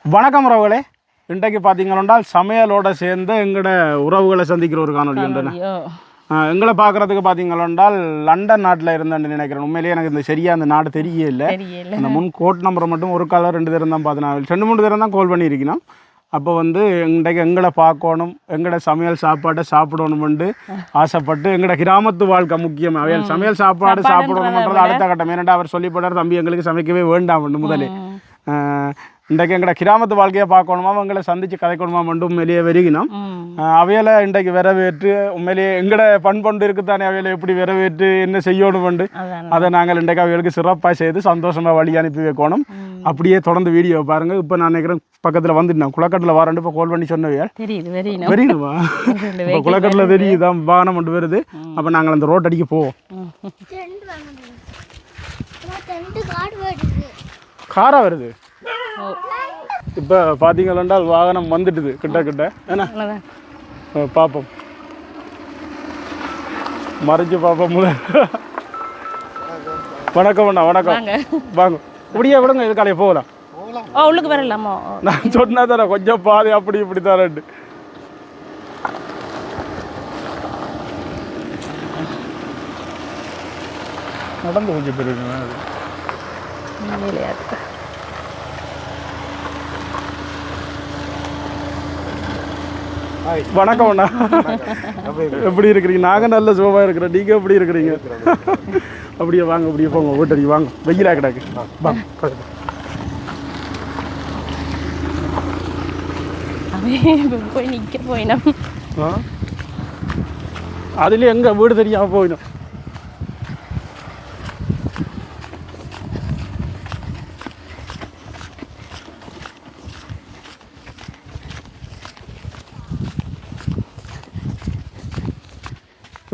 வணக்கம் உறவுகளே. இன்றைக்கு பார்த்தீங்கன்னா சமையலோடு சேர்ந்து எங்களோட உறவுகளை சந்திக்கிற ஒரு காணொலி உண்டு. எங்களை பார்க்குறதுக்கு பார்த்தீங்கன்னா லண்டன் நாட்டில் இருந்தேன்னு நினைக்கிறேன். உண்மையிலேயே எனக்கு இந்த சரியாக அந்த நாடு தெரியல. அந்த முன் கோட் நம்பரை மட்டும் ஒரு காலம் 2 பேரும் தான் பார்த்தேன். 2-3 பேரும் தான் கால் பண்ணியிருக்கணும். அப்போ இன்றைக்கு எங்களை பார்க்கணும், எங்களோட சமையல் சாப்பாட்டை சாப்பிடணுமெண்டு ஆசைப்பட்டு எங்களோட கிராமத்து வாழ்க்கை முக்கியம். அவையல் சமையல் சாப்பாடு சாப்பிடணுன்றது அடுத்த கட்டம். ஏன்னா அவர் சொல்லிப்பட்டார், தம்பி எங்களுக்கு சமைக்கவே வேண்டாம் முதலே. இன்றைக்கு எங்களோட கிராமத்து வாழ்க்கையை பார்க்கணுமா, எங்களை சந்தித்து கதைக்கணுமா மட்டும் உண்மையிலேயே வருகினோம். அவையில் இன்றைக்கு வரவேற்று உண்மையிலேயே எங்களோட பண்பொண்டு இருக்குத்தானே, அவையில் எப்படி வரவேற்று என்ன செய்யணுமெண்டு அதை நாங்கள் இன்றைக்கு அவைகளுக்கு சிறப்பாக செய்து சந்தோஷமாக வழி அனுப்பி வைக்கணும். அப்படியே தொடர்ந்து வீடியோ பாருங்கள். இப்போ நான் நினைக்கிறேன் பக்கத்தில் வந்துட்டேன், குளக்கட்டில் வரேன். இப்போ கால் பண்ணி சொன்னவையால் தெரியுதுமா, இப்போ குளக்கட்டில் தெரியுதான் வாகனம் கொண்டு வருது. அப்போ நாங்கள் அந்த ரோட் அடிக்க போவோம். காராக வருது. இப்போ பார்த்தீங்கன்னா வாகனம் வந்துட்டுது கிட்ட ஏன்னா பார்ப்போம், மறைச்சு பார்ப்போம். வணக்கம் அண்ணா, வணக்கம். வாங்க இப்படியே விடுங்க, இது காலையை போகலாம். உள்ளுக்கு வரலாமா? நான் சொன்னா தானே கொஞ்சம் பாதி அப்படி இப்படி தரேன். நடந்து கொஞ்சம் பேர் வணக்கம் அண்ணா, எப்படி இருக்கிறீங்க? நாங்கள் நல்ல சுகமாக இருக்கிறோம், நீங்கள் எப்படி இருக்கிறீங்க? அப்படியே வாங்க, அப்படியே போங்க, வீட்டடி வாங்க, வெயிலாக கிடாக்கு. போய் நிற்க போயினோம். அதுலேயே எங்கே வீடு தெரியாமல் போயிடும்.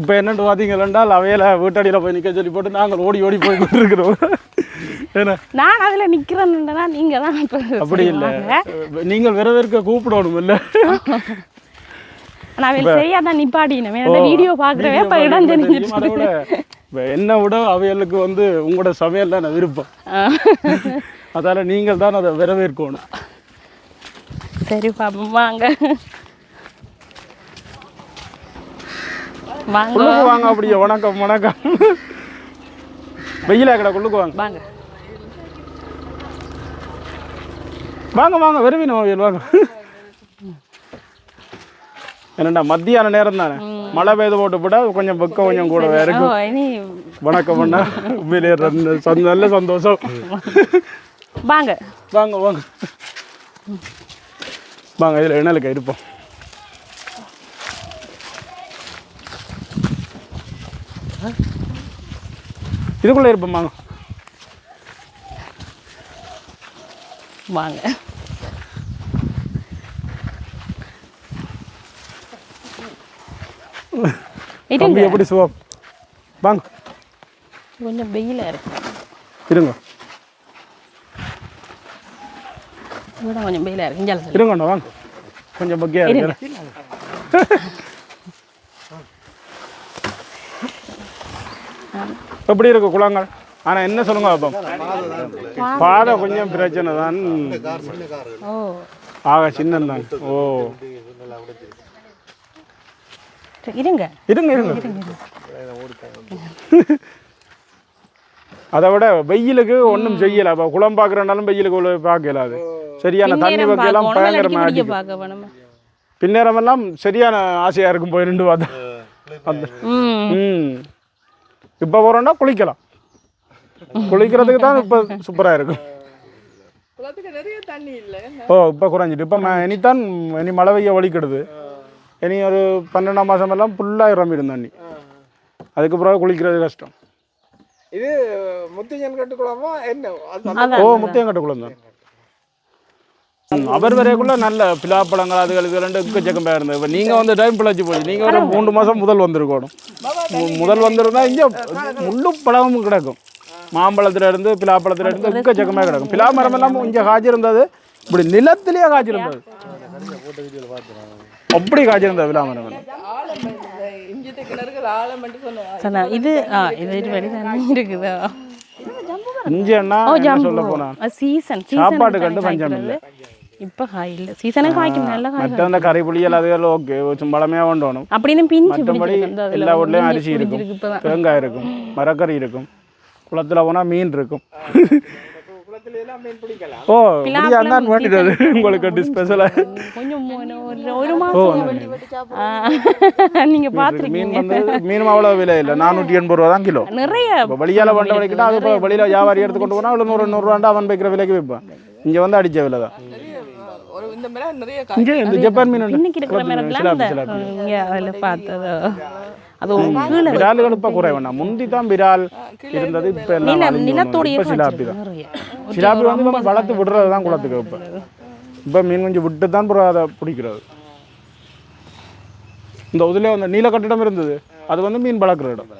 இப்போ என்னென்னு பார்த்தீங்கன்னா அவையில் வீட்டடியில் போய் நிற்க சொல்லி போட்டு நாங்கள் ஓடி ஓடி போய் கொண்டிருக்கிறோம். ஏன்னா நான் அதில் நிற்கிறேன்னா நீங்கள் தான். அப்படி இல்லை, நீங்கள் வரவேற்க கூப்பிடணும் இல்லை. நான் சரியாக தான் நிப்பாட்டினேன், வீடியோ பார்க்குறவே இப்போ இடம் தெரிஞ்சிட்டு. என்னை விட அவைகளுக்கு உங்களோட சமையல் தான் விருப்பம். அதால் நீங்கள் தான் அதை வரவேற்கணும். சரி பாப்பா, வாங்க உள்ளுக்கு வாங்க. அப்படியே வணக்கம் வணக்கம். வெயிலா கடை உள்ளுக்கு வாங்க வாங்க வாங்க வாங்க வருவீங்க வாங்க. என்னண்டா மத்தியான நேரம் தானே, மழை பெய்து போட்டு போட்டா கொஞ்சம் வெக்கம் கொஞ்சம் கூட இருக்கும். வணக்கம் அண்ணா, உண்மையிலே நல்ல சந்தோஷம். வாங்க வாங்க வாங்க வாங்க, இதில் எண்ணலுக்கு இருப்போம். இதுக்குள்ளே இருப்போம். வாங்க வாங்க. எப்படி சுவம்? வாங்க, கொஞ்சம் வெயிலாக இருக்கு, இருங்க. கொஞ்சம் வெயிலாக இருக்கு, இருங்கண்ணா வாங்க. கொஞ்சம் பக்கியாக இருக்கு. எப்படி இருக்கு குளங்கள்? ஆனால் என்ன சொல்லுங்க பாப்போம், பாதை கொஞ்சம் பிரச்சனை தான். ஆக சின்னந்தான். ஓ இருங்க இருங்க இருங்க. அதை விட வெயிலுக்கு ஒன்றும் செய்யலை. அப்போ குளம் பார்க்குறனாலும் வெயிலுக்கு பார்க்கல. அது சரியான தண்ணி வைக்கலாம், பயங்கரமாக பின்னேரமெல்லாம் சரியான ஆசையாக இருக்கும். போய் 2 வாரம் அந்த இப்போ போகிறோன்னா குளிக்கலாம். குளிக்கிறதுக்கு தான் இப்போ சூப்பராக இருக்கும். ஓ இப்போ குறைஞ்சிட்டு இப்போ இனித்தான் இனி மழை பெய்ய வலிக்கிடுது. இனி ஒரு 12ஆம் மாதம் எல்லாம் ஃபுல்லாக இறம்பிடும் தண்ணி. அதுக்கு பிறகு குளிக்கிறது கஷ்டம். இது முத்தியங்கட்டு குளமா என்ன? ஓ முத்தியங்கட்டு குளம் தான். அவர் வரைக்குள்ள நல்ல பிலாப்பழங்கள் அதுகள் இது 2 எக்கச்சக்கமாக இருந்தது. இப்போ நீங்கள் டைம் பிழைச்சி போச்சு. நீங்கள் ஒரு 3 மாதம் முதல் வந்திருக்கணும். முதல் வந்திருந்தா இங்கே முள்ளு பழமும் கிடக்கும். மாம்பழத்தில் இருந்து பிலாப்பழத்தில் இருந்து எக்கச்சக்கமாக கிடக்கும். பிலா மரம் எல்லாம் இங்கே காய்ச்சிருந்தது, இப்படி நிலத்திலேயே காய்ச்சிருந்தது. அப்படி காய்ச்சிருந்தது பிலா மரம். இது இருக்குது. இஞ்சி அண்ணா சொல்ல போனா சீசன் சாப்பாடு கண்டு பஞ்சம் இல்லை. இப்போ காய் இல்லை சீசனுக்கு காய்க்கும் நல்ல காய் மற்ற அந்த கறி புளியல் அதுகள் ஓகே பழமையாக கொண்டோணும். அப்படின்னு பிஞ்சு மற்றபடி எல்லா வீட்லேயும் அரிசி இருக்கும், தேங்காய் இருக்கும், மரக்கறி இருக்கும், குளத்தில் போனால் மீன் இருக்கும். ஓ தான் வேண்டியது உங்களுக்கு ஸ்பெஷலாக கொஞ்சம் ஒரு மாதம் நீங்கள் பார்த்துருக்கீங்க. மீன் வந்து மீனும் அவ்வளோ விலை இல்லை, 480 ரூபா தான் கிலோ. நிறைய வெளியால் வண்ட வரைக்கிட்டா அது இப்போ வெளியில் வியாபாரி எடுத்து கொண்டு போனால் அவ்வளோ 100 அவன் வைக்கிற விலைக்கு விற்பான். இங்கே வந்து அடித்த விலை தான். இங்கே இந்த ஜப்பான் மீன் இன்னைக்கு இருக்கிற மிளகுலாம் அதில் பார்த்தது அது விரால்கள் இப்போ குறைவண்ணா. முந்தி தான் விரால் இருந்தது, இப்போ எல்லாம் நிலத்தோடைய சிலாப்பி தான். சிலாப்பி வந்து நம்ம வளர்த்து விடுறது தான் குளத்துக்கு. இப்போ மீன் கொஞ்சம் விட்டு தான் அதை பிடிக்கிறது. இந்த உதிலே வந்து நீல கட்டிடம் இருந்தது, அது வந்து மீன் வளர்க்குற இடம்.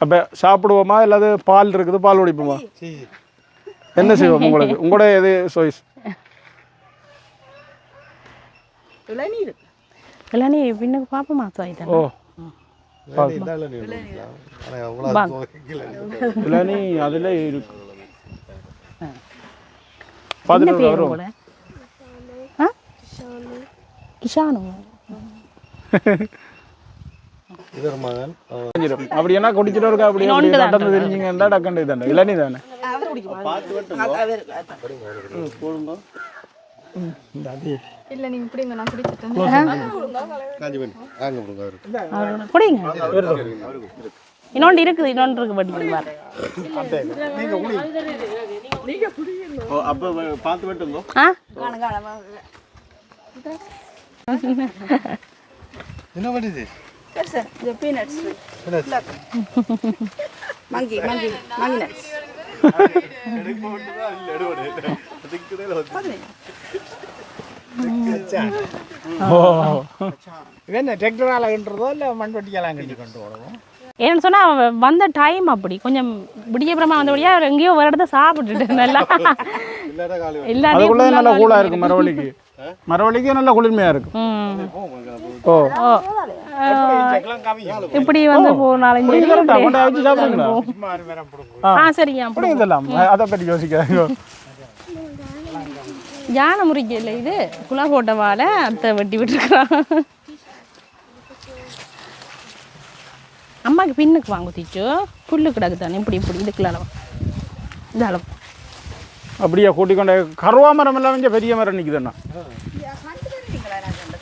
அப்போ சாப்பிடுவோமா இல்லாத பால் இருக்குது, பால் குடிப்போமா, என்ன செய்வோம்? உங்களுக்கு உங்களோட எது சாய்ஸ்? இளநீ பின்னுக்கு பார்ப்போமா சாய்தான். ஓ இளநீ அதில் இருக்கு. பார்த்துட்டு வரும். கிஷானு அப்படி என்ன குடிச்சிட்டு இருக்கா? அப்படி நடந்து தெரிஞ்சிங்கன்னா டக்கண்டு தானே இளநீ தானே. இல்ல நீங்க குடிங்க, நான் குடிச்சிட்டேன். குடிங்க. இன்னொன்று இருக்குது, இன்னொன்று இருக்கு படிக்கணும். அப்ப பார்த்து வெட்டுங்க. என்ன பண்ணுது? Sir, the peanuts. Monkey nuts. இது என்ன டிராக்டரால கட்டுறதோ இல்லை மண்வெட்டியாலாம் கட்டி கொண்டு போடுவோம்? ஏன்னு சொன்னா வந்த டைம் அப்படி கொஞ்சம் விடியப்புறமா வந்தபடியா எங்கேயோ ஒரு இடத்த சாப்பிட்டுட்டு நல்லா அதுக்குள்ளே நல்லா கூலா இருக்கும். மரவள்ளிக்கு நல்ல குளிர்மையா இருக்கும். ஓ இப்படி வந்து நாலஞ்சு சரியா இதெல்லாம் அதை பற்றி யோசிக்காங்க. யானை முறிக்கல, இது குலா போட்ட வாழை அத்தை வெட்டி விட்டுருக்குறான். அம்மாவுக்கு பின்னுக்கு வாங்க தீச்சு புல்லு கிடக்கு தானே, இப்படி இதுக்குள்ள அளவு இந்த அளவு அப்படியே கூட்டிக்கொண்ட கருவா மரம் எல்லாம் கொஞ்சம் பெரிய மரம் நிற்குதுண்ணா.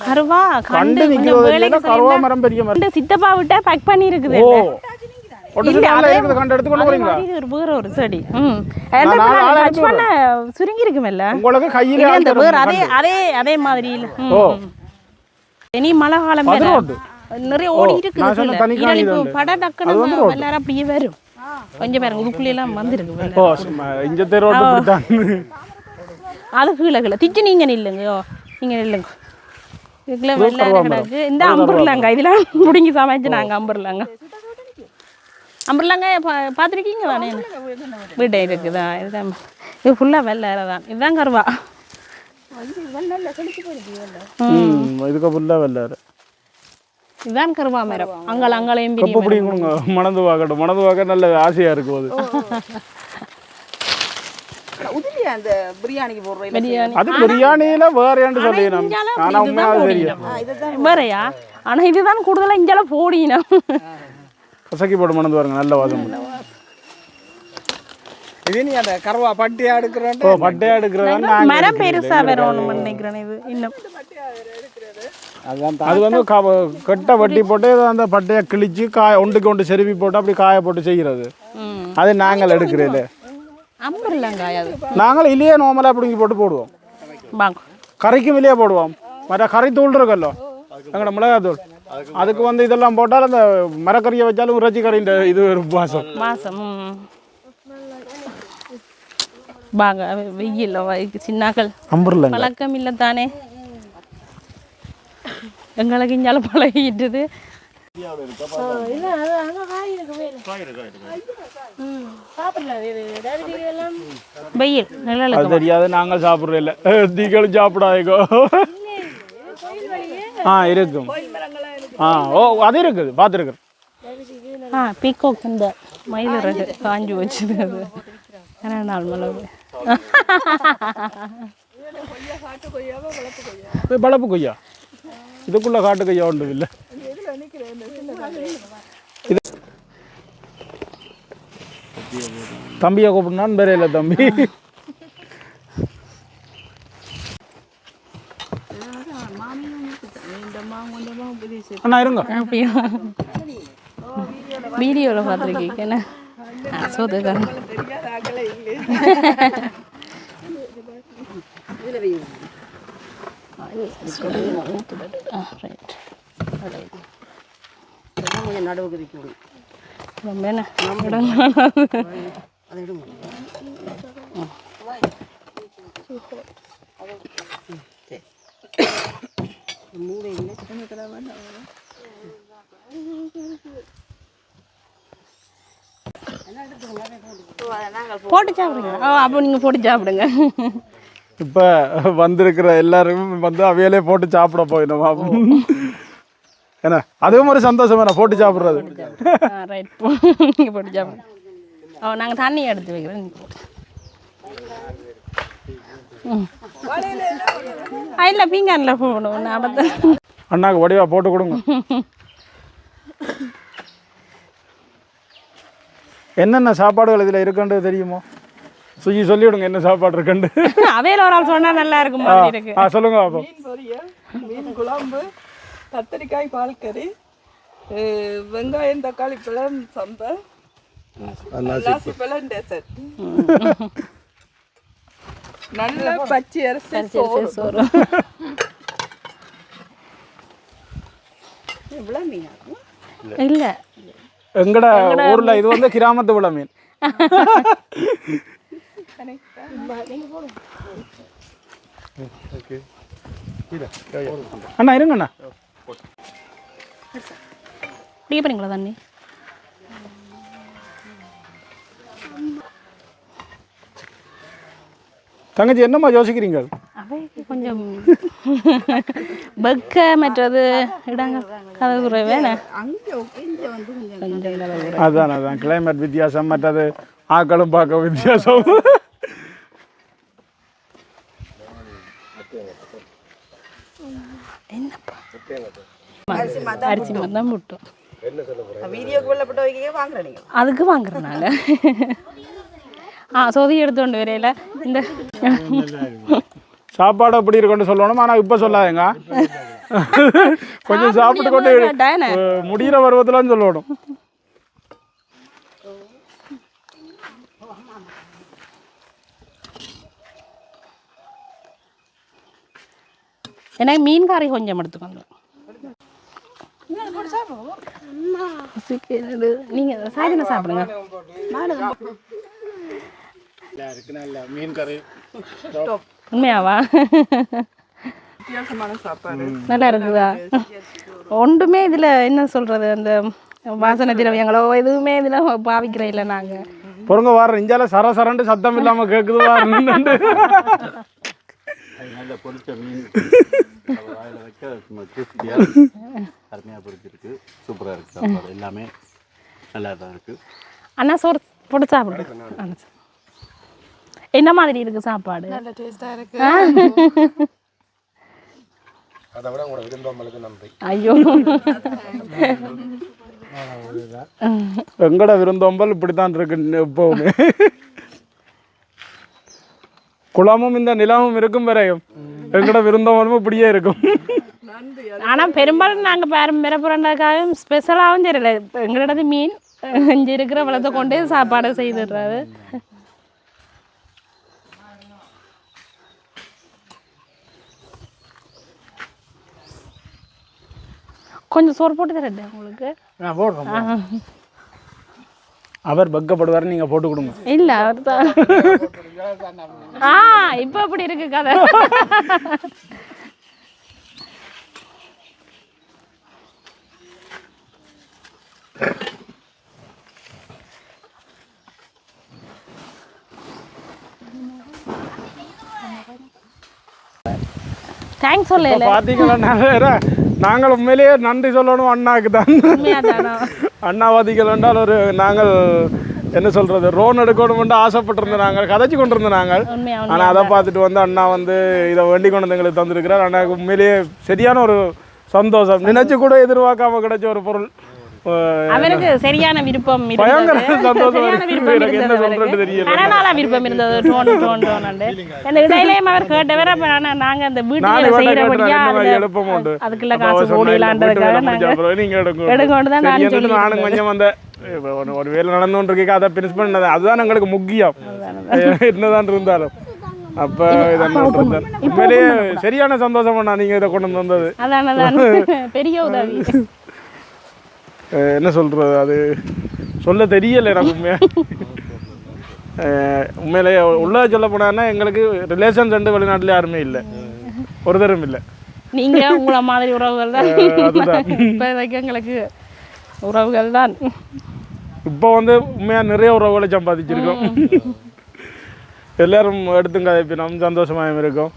கருவா கண்டு கருவா மரம் பெரிய மரம் சித்தப்பா விட்டா பேக் பண்ணி இருக்குது. வேற ஒரு செடி சுருங்கி இருக்குமில்ல அதே மாதிரி இல்ல. இனி மழை காலம் நிறைய ஓடி இருக்குது. பட டக்குனு எல்லாரும் அப்படியே வரும். கொஞ்சம் பாருங்க இதுக்குள்ள எல்லாம் வந்துருக்கு. அது கீழே திச்சு நீங்க நில்லுங்க, நீங்க நில்லுங்க. இதுக்குள்ள வெள்ளார கிடக்கு. இந்த அம்பர்லாங்க இதெல்லாம் முடிங்கி சமைச்சு நாங்க அம்பர்லாங்க பார்த்துருக்கீங்க தானே? வீட்டை இருக்குதா? இதுதான் இது ஃபுல்லாக வெள்ளார தான். இதுதான் கருவா. இதுக்கு ஃபுல்லாக வெள்ளார. இதுதான் கருவா மரம். அங்களையும் பிடிங்க. மணந்து பார்க்கட்டும். மணந்து பார்க்க நல்ல ஆசையாக இருக்கும். அது பிரியாணியில வேறையாண்டு வேறையா? ஆனா இதுதான் கூடுதலா இஞ்சால போடினா கசக்கி போட்டு மணந்து பாருங்க, நல்ல வாசம். இது நீ அந்த கருவா பட்டியா எடுக்கிறேன். ஓ பட்டையா எடுக்கிறேன். மரம் பெருசா வரணும் நினைக்கிறேன். இது இன்னும் அது வந்து கட்டை வட்டி போட்டு அந்த பட்டையை கிழிச்சு ஒன்றுக்கு ஒன்று செருவி போட்டு அப்படி காய போட்டு செய்கிறது. அது நாங்கள் எடுக்கிறது. நாங்கள் இல்லையே நார்மலாக பிடிங்கி போட்டு போடுவோம். கறிக்கும் இல்லையே போடுவோம். மற்ற கறி தூள் இருக்குல்லோ எங்களோட மிளகாத்தூள், அதுக்கு வந்து இதெல்லாம் போட்டால் அந்த மரக்கறியை வச்சாலும் இறைச்சி கறின்ற இது ஒரு மாசம் பாங்க வெயில் சின்னாக்கள் பழக்கம் இல்லை தானே, எங்களுக்கு இஞ்சால பழகிட்டுது. வெயில் தெரியாது, நாங்கள் சாப்பிட்றோம் இல்லை, நீங்களும் சாப்பிடாதீங்க. இருக்கும். ஓ அது இருக்குது, பார்த்துருக்குறேன். பீகாக் இந்த மயிலிறகு காஞ்சி வச்சுது. அது 2 நாள் மழை பழப்பு கொய்யா இதுக்குள்ள காட்டு கொய்யா ஒன்றும் இல்லை. இது தம்பியை கூப்பிடுனான்னு வேற இல்லை தம்பி. அண்ணா இருங்க. அப்படியா வீடியோவில் பார்த்துருக்கீங்க என்ன சோதுக்காரன் நடுவுக்கு வைக்கணும். ரொம்ப என்ன போட்டு சாப்பிடுங்க. அப்போ நீங்கள் போட்டு சாப்பிடுங்க. இப்போ வந்திருக்கிற எல்லாரும் வந்து அவையிலே போட்டு சாப்பிட போயிடும். ஏன்னா அதுவும் ஒரு சந்தோஷம் வேணா போட்டு சாப்பிட்றது. ரைட் நீங்கள் போட்டு சாப்பிடுங்க. நாங்கள் தண்ணி எடுத்து வைக்கிறோம். இல்லை பீங்கானில் போகணும். அண்ணாக்கு வடிவா போட்டு கொடுங்க. என்னென்ன சாப்பாடுகள் இதில் இருக்குன்றது தெரியுமோ? சுஜி சொல்லிவிடுங்க என்ன சாப்பாடு இருக்குண்டு. அவையில் ஒரு ஆள் சொன்னால் நல்லா இருக்கும். சொல்லுங்க அப்போ. மீன் பொரியல், மீன் குழம்பு, கத்திரிக்காய் பால்கறி, வெங்காயம் தக்காளி பழம் சம்பல், அன்னாசி பழம் டெசர்ட், நல்ல பச்சை அரிசி சோறு. இவ்வளோ மீனா? இல்லை எங்கட ஊர்ல இது வந்து கிராமத்து விள மீன். அண்ணா இருங்க அண்ணா. குடிக்க போறீங்களா தண்ணி? தங்கச்சி என்னம்மா யோசிக்கிறீங்க? கொஞ்சம் பக்க மற்றது இடங்க கதை வேணே. அதான் அதான் கிளைமேட் வித்தியாசம், மற்றது ஆக்களும் பார்க்க வித்தியாசம். என்னப்பா அரிசி மாதிரி தான் போட்டோம். அதுக்கு வாங்குறதுனால சொதி எடுத்துக்கொண்டு வரையில இந்த சாப்பாடு அப்படி இருக்குன்னு சொல்லணும். ஆனால் இப்போ சொல்லாதேங்க, கொஞ்சம் சாப்பிட்டு கொண்டு முடிகிற பருவத்தில்னு சொல்லணும். எனக்கு மீன் கறி கொஞ்சம் எடுத்துக்கோங்க. நீங்கள் சாயந்தரம் சாப்பிடுங்க. மீன் கறி உண்மையாவா? வித்தியாசமான சாப்பாடு நல்லா இருக்குதா? ஒன்றுமே இதில் என்ன சொல்கிறது, அந்த வாசனை திரவியங்களோ எதுவுமே இதில் பாவிக்கிற இல்லை நாங்கள். பொருங்க வார இஞ்சால சரசரண்டு சத்தம் இல்லாமல் கேட்குது வாரண்டு. நல்ல பொரிச்ச மீன் வாயில் வைக்க கிறிஸ்பியாக அருமையாக பொரிச்சிருக்கு. சூப்பராக இருக்குது சாப்பாடு, எல்லாமே நல்லா தான் இருக்குது. அண்ணா சோறு போட்டு சாப்பிடுங்க. என்ன மாதிரி இருக்கு சாப்பாடு? நல்ல டேஸ்டாக இருக்கு. அதை விட உங்களோட விருந்தோம்பலுக்கு நன்றி. ஐயோ எங்கட விருந்தோம்பல் இப்படித்தான் இருக்கு எப்பவுமே. குளமும் இந்த நிலமும் இருக்கும் வரையும் எங்கட விருந்தோம்பலும் இப்படியே இருக்கும். ஆனால் பெரும்பாலும் நாங்கள் பெறப்புறண்டாக்காக ஸ்பெஷலாகவும் தெரியல. எங்களோடது மீன் இங்கே இருக்கிற வளத்தை கொண்டே சாப்பாடு செய்துடுறாரு. கொஞ்சம் சோறு போட்டு தரேன் உங்களுக்கு. அவர் பக்கப்படுவார், நீங்க போட்டு கொடுங்க. இல்ல அவர் தான். இப்போ அப்படி இருக்கு கதை. தேங்க்ஸ் சொல்ல பார்த்தீங்களா, நாங்கள் உண்மையிலேயே நன்றி சொல்லணும் அண்ணாக்கு தான். அண்ணாவாதிகள் என்றால் ஒரு நாங்கள் என்ன சொல்கிறது ரோன் எடுக்கணும்னு ஆசைப்பட்டிருந்தோம் நாங்கள் கதைச்சி கொண்டு இருந்தோம் நாங்கள். உண்மையா ஆனால் அதை பார்த்துட்டு வந்து அண்ணா வந்து இதை வேண்டி கொண்டு வந்து எங்களுக்கு தந்துருக்கிறார். அண்ணாக்கு உண்மையிலேயே சரியான ஒரு சந்தோஷம். நினைச்சு கூட எதிர்பார்க்காம கிடைச்ச ஒரு பொருள். அவருக்கு சரியான விருப்பம் பயங்கர இருந்தது. சந்தோஷம் சரியான விருப்பம் எனக்கு என்ன இருந்தது சொல்றது அவருக்கு. தெரியல. பரநாளா விருப்பம் இருந்தது டோன் அந்த இடையிலேயும் அவர் கேட்டவரை நாங்க அந்த வீட்டுல செய்யறபடியா அதுக்குள்ள காசு போடலான்றதுக்காக நாங்க நீங்க எடுக்கொண்டு தான் நான் சொல்லி நானும் கொஞ்சம் வந்த ஒரு வேலை நடந்துட்டு இருக்கேன் அதை பிரின்ஸ் பண்ணது அதுதான் எங்களுக்கு முக்கியம் என்னதான் இருந்தாலும். அப்போ இதெல்லாம் உண்மையிலேயே சரியான சந்தோஷம் பண்ணா நீங்க இதை கொண்டு வந்து வந்தது. அதான் பெரிய உதவி. என்ன சொல்கிறது அது சொல்ல தெரியலை எனக்கு உண்மையாக. உண்மையிலேயே உள்ள சொல்ல போனான்னா எங்களுக்கு ரிலேஷன் ரெண்டு வெளிநாட்டில் யாருமே இல்லை, ஒருத்தரும் இல்லை. நீங்கள் உங்களை மாதிரி உறவுகள் தான் இப்போதைக்கு எங்களுக்கு உறவுகள் தான். இப்போ வந்து உண்மையாக நிறைய உறவுகளை சம்பாதிச்சிருக்கோம். எல்லாரும் எடுத்துங்க கதைப்பினோம் சந்தோஷமாக இருக்கும்.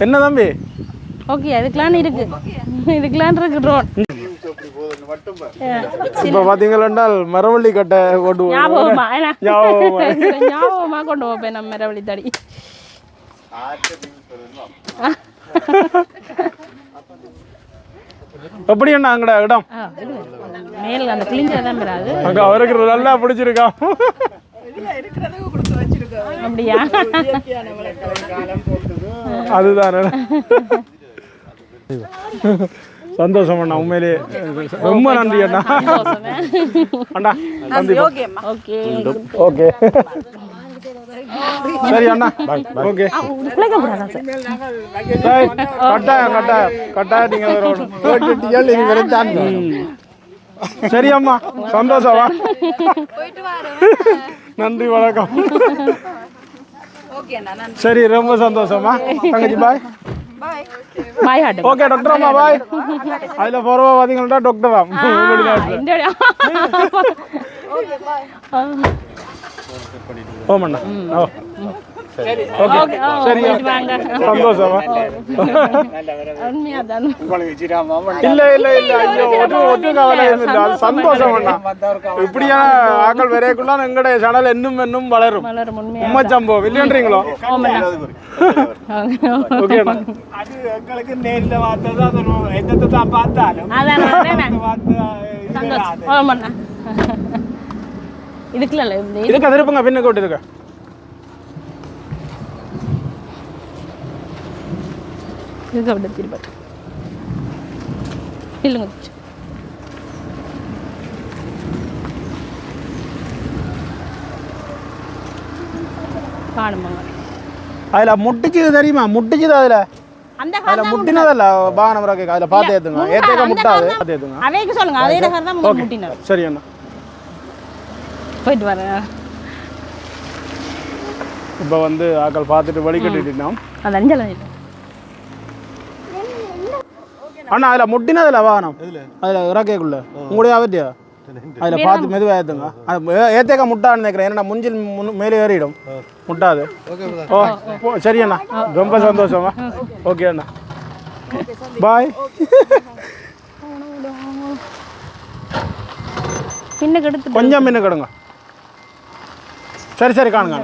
என்ன தம்பி ஓகே அதுக்கெல்லாம் இருக்கு ட்ரோன். இப்போ பார்த்தீங்கன்னா மரவள்ளி கட்டை கொண்டு ஞாபகமாக கொண்டு போப்பேன் நம்ம மரவள்ளி தடி. எப்படி என்ன அங்கட இடம் மேல அந்த கிளிஞ்சா தான் வராது அங்க அவருக்கு நல்லா பிடிச்சிருக்கா. அப்படியா அதுதான் சந்தோஷம் அண்ணா உண்மையிலே ரொம்ப நன்றி அண்ணா. அண்ணா நன்றி. ஓகே ஓகே சரி அண்ணா ஓகே கட்டாயம் சரி அம்மா சந்தோஷமா நன்றி வணக்கம். சரி ரொம்ப சந்தோஷமா தங்கச்சி பாய் பாய் ஹாட் ஓகே டாக்டர் அம்மா பாய். அதில் போகிறவா பார்த்தீங்கன்னா டாக்டர் தான் ஓமண்ணா. ஓ ஓகே சரி சந்தோஷமா. இல்லை ஐயோ ஒட்டு கவலை இல்லை அது சந்தோஷம் அண்ணா. இப்படியான ஆக்கள் வரைக்குள்ள எங்களுடைய சேனல் இன்னும் வளரும். உண்மை சம்பவம் இல்லைன்றீங்களோ? ஓகே அண்ணா அது எங்களுக்கு நேரில் பார்த்தது அது எந்த தான் பார்த்தாலும் இதுக்கு திருப்புங்க பின்னுக்கு விட்டு இருக்க அப்படி திருப்பட்டு இல்லைங்க காணுமாங்க. அதில் முட்டிச்சுது தெரியுமா? முட்டிச்சுது அதில் அதில் முட்டினதில்ல வாகனம் கேட்க அதில் பார்த்து ஏற்றுங்க. ஏற்றக்க முட்டாது பார்த்து ஏற்றுங்க. அவைக்கு சொல்லுங்க அதே நகர் தான் முட்டினார். சரி அண்ணா போயிட்டு வரேன். இப்போ வந்து ஆக்கள் பார்த்துட்டு வழி கட்டிட்டோம். அது அஞ்சல் அண்ணா அதில் முட்டினதில்ல வாகனம் அதில் இறக்கைக்குள்ள உங்களுடைய அவத்தியா அதில் பார்த்து மெதுவாக ஏற்றுங்க. ஏற்றக்க முட்டான்னு நினைக்கிறேன். ஏன்னா முஞ்சில் மேலே ஏறிடும் முட்டாது. ஓ சரி அண்ணா ரொம்ப சந்தோஷமா. ஓகே அண்ணா பாய். பின்னுக்கு எடுத்து கொஞ்சம் பின்னுக்கு எடுங்க. சரி காணுங்க.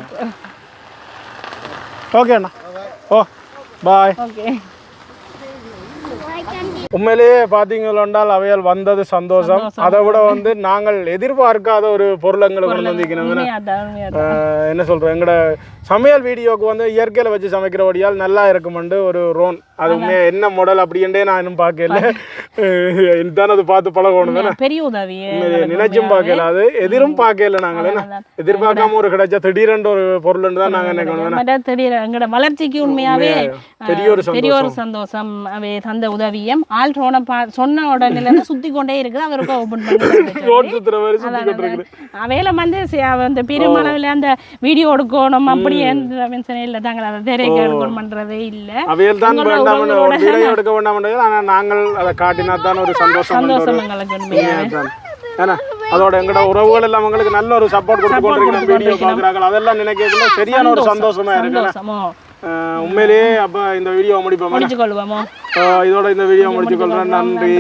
ஓகே அண்ணா ஓ பாய். ஓகே உண்மையிலேயே பார்த்தீங்கன்னால் அவையால் வந்தது சந்தோஷம். அதை விட வந்து நாங்கள் எதிர்பார்க்காத ஒரு பொருள் எங்களுக்கு கொண்டு வந்திருக்கணும். என்ன சொல்கிறோம் எங்களோட சமையல் வீடியோவுக்கு வந்து இயற்கையில் வச்சு சமைக்கிறபடியால் நல்லா இருக்குமெண்டு ஒரு ரோன். அது உண்மையாக என்ன மாடல் அப்படின்ட்டே நான் இன்னும் பார்க்கல. இதுதான் அது பார்த்து பழகணும் தானே பெரிய உதவி. நினைச்சும் பார்க்கல அது எதிரும் பார்க்கல. நாங்கள் என்ன எதிர்பார்க்காம ஒரு கிடைச்சா திடீரென்று ஒரு பொருள்னு தான் நாங்கள் நினைக்கணும். திடீர் எங்களோட வளர்ச்சிக்கு உண்மையாகவே பெரிய ஒரு சந்தோஷம். அவை தந்த உதவியம் ஆள் ரோனை சொன்ன உடனே சுத்தி கொண்டே இருக்குது. அவருக்கு ஓபன் பண்ணி அவையில வந்து அந்த பெருமளவில் அந்த வீடியோ எடுக்கணும் அப்படி எந்த இல்லை தாங்கள் அதை தெரிய எடுக்கணும் பண்றதே இல்லை. அவையில் தான் வீடியோ எடுக்க வேண்டாம். ஆனால் நாங்கள் அதை காட்டினா தான் ஒரு சந்தோஷம் எங்களுக்கு. ஏன்னா அதோட எங்களோட உறவுகள் எல்லாம் அவங்களுக்கு நல்ல ஒரு சப்போர்ட் கொடுத்து கொண்டிருக்கிறோம். வீடியோ பார்க்குறாங்க அதெல்லாம் நினைக்கிறதுல சரியான ஒரு சந்தோஷமா இருக்கு. உண்மையிலேயே அப்போ இந்த வீடியோ முடிச்சுக்கொள்வோமோ. இதோட இந்த வீடியோ முடிச்சுக்கொள்றேன். நன்றி.